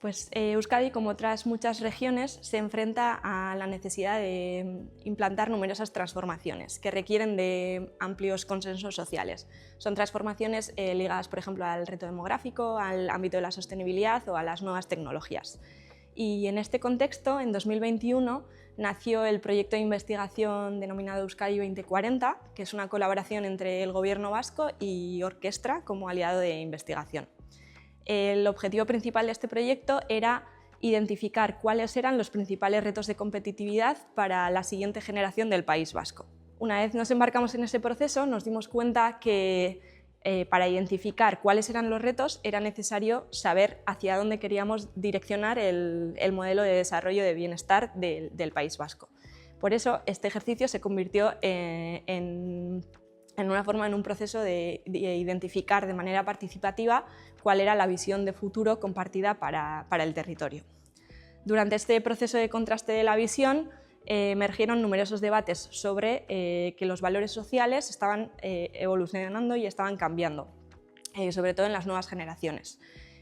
Pues Euskadi, como otras muchas regiones, se enfrenta a la necesidad de implantar numerosas transformaciones que requieren de amplios consensos sociales. Son transformaciones ligadas, por ejemplo, al reto demográfico, al ámbito de la sostenibilidad o a las nuevas tecnologías. Y en este contexto, en 2021, nació el proyecto de investigación denominado Euskadi 2040, que es una colaboración entre el Gobierno vasco y Orkestra como aliado de investigación. El objetivo principal de este proyecto era identificar cuáles eran los principales retos de competitividad para la siguiente generación del País Vasco. Una vez nos embarcamos en ese proceso, nos dimos cuenta que para identificar cuáles eran los retos era necesario saber hacia dónde queríamos direccionar el modelo de desarrollo de bienestar del País Vasco. Por eso este ejercicio se convirtió en un proceso de identificar de manera participativa cuál era la visión de futuro compartida para el territorio. Durante este proceso de contraste de la visión emergieron numerosos debates sobre que los valores sociales estaban evolucionando y estaban cambiando, sobre todo en las nuevas generaciones.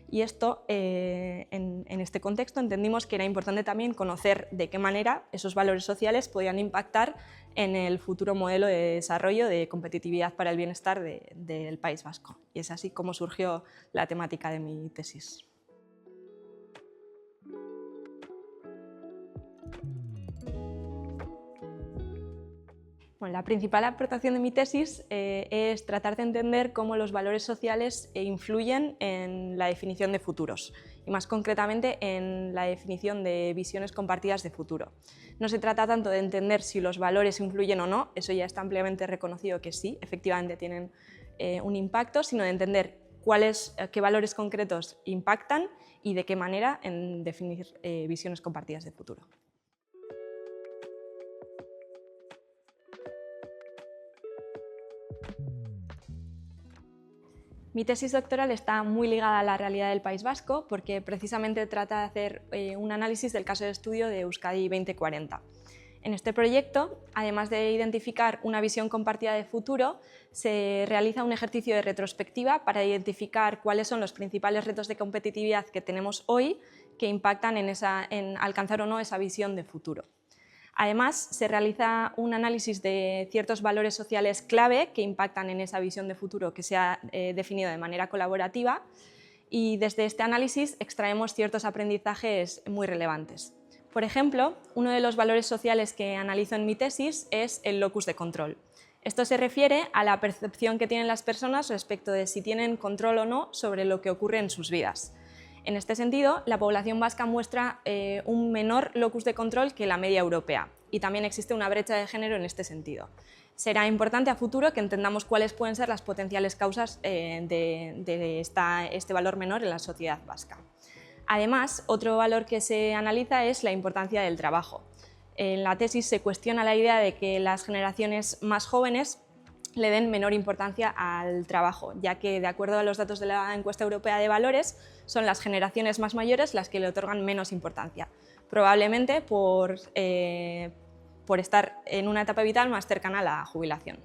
Y esto, en este contexto, entendimos que era importante también conocer de qué manera esos valores sociales podían impactar en el futuro modelo de desarrollo de competitividad para el bienestar del País Vasco. Y es así como surgió la temática de mi tesis. Bueno, la principal aportación de mi tesis es tratar de entender cómo los valores sociales influyen en la definición de futuros y más concretamente en la definición de visiones compartidas de futuro. No se trata tanto de entender si los valores influyen o no, eso ya está ampliamente reconocido que sí, efectivamente tienen un impacto, sino de entender qué valores concretos impactan y de qué manera en definir visiones compartidas de futuro. Mi tesis doctoral está muy ligada a la realidad del País Vasco porque precisamente trata de hacer un análisis del caso de estudio de Euskadi 2040. En este proyecto, además de identificar una visión compartida de futuro, se realiza un ejercicio de retrospectiva para identificar cuáles son los principales retos de competitividad que tenemos hoy que impactan en alcanzar o no esa visión de futuro. Además, se realiza un análisis de ciertos valores sociales clave que impactan en esa visión de futuro que se ha definido de manera colaborativa y desde este análisis extraemos ciertos aprendizajes muy relevantes. Por ejemplo, uno de los valores sociales que analizo en mi tesis es el locus de control. Esto se refiere a la percepción que tienen las personas respecto de si tienen control o no sobre lo que ocurre en sus vidas. En este sentido, la población vasca muestra un menor locus de control que la media europea y también existe una brecha de género en este sentido. Será importante a futuro que entendamos cuáles pueden ser las potenciales causas de este valor menor en la sociedad vasca. Además, otro valor que se analiza es la importancia del trabajo. En la tesis se cuestiona la idea de que las generaciones más jóvenes le den menor importancia al trabajo, ya que, de acuerdo a los datos de la Encuesta Europea de Valores, son las generaciones más mayores las que le otorgan menos importancia, probablemente por estar en una etapa vital más cercana a la jubilación.